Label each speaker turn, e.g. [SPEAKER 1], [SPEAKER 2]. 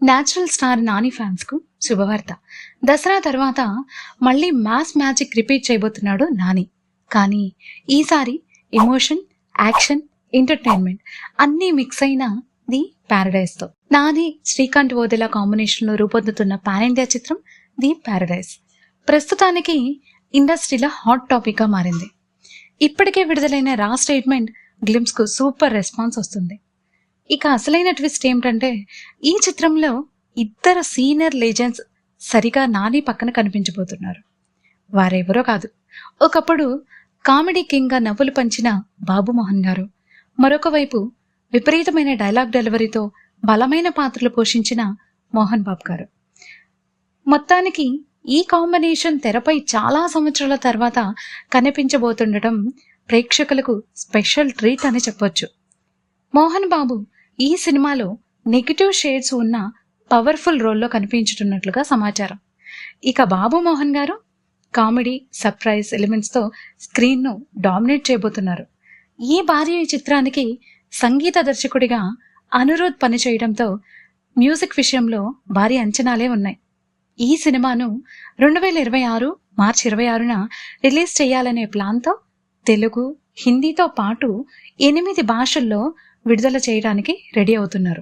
[SPEAKER 1] Natural star Nani fans కు శుభవార్త. దసరా తర్వాత మళ్ళీ మాస్ మ్యాజిక్ రిపీట్ చేయబోతున్నాడు నాని. కానీ ఈసారి ఎమోషన్, యాక్షన్, ఎంటర్టైన్మెంట్ అన్నీ మిక్స్ అయిన ది ప్యారడైజ్ తో. నాని, శ్రీకాంత్ ఓదెలా కాంబినేషన్ లో రూపొందుతున్న పాన్ ఇండియా చిత్రం ది ప్యారడైజ్ ప్రస్తుతానికి ఇండస్ట్రీలో హాట్ టాపిక్ గా మారింది. ఇప్పటికే విడుదలైన రా స్టేట్మెంట్ గ్లిమ్స్ కు సూపర్ రెస్పాన్స్ వస్తుంది. ఇక అసలైన ట్విస్ట్ ఏమిటంటే, ఈ చిత్రంలో ఇద్దరు సీనియర్ లెజెండ్స్ సరిగా నాని పక్కన కనిపించబోతున్నారు. వారెవరో కాదు, ఒకప్పుడు కామెడీ కింగ్ గా నవ్వులు పంచిన బాబు మోహన్ గారు, మరొక వైపు విపరీతమైన డైలాగ్ డెలివరీతో బలమైన పాత్రలు పోషించిన మోహన్ బాబు గారు. మొత్తానికి ఈ కాంబినేషన్ తెరపై చాలా సంవత్సరాల తర్వాత కనిపించబోతుండటం ప్రేక్షకులకు స్పెషల్ ట్రీట్ అని చెప్పొచ్చు. మోహన్ బాబు ఈ సినిమాలో నెగిటివ్ షేడ్స్ ఉన్న పవర్ఫుల్ రోల్లో కనిపించుతున్నట్లుగా సమాచారం. ఇక బాబు మోహన్ గారు కామెడీ, సర్ప్రైజ్ ఎలిమెంట్స్తో స్క్రీన్ను డామినేట్ చేయబోతున్నారు. ఈ భారీ చిత్రానికి సంగీత దర్శకుడిగా అనిరుద్ పనిచేయడంతో మ్యూజిక్ విషయంలో భారీ అంచనాలే ఉన్నాయి. ఈ సినిమాను 2026 మార్చి 26న రిలీజ్ చేయాలనే ప్లాన్తో తెలుగు, హిందీతో పాటు 8 భాషల్లో విడుదల చేయడానికి రెడీ అవుతున్నారు.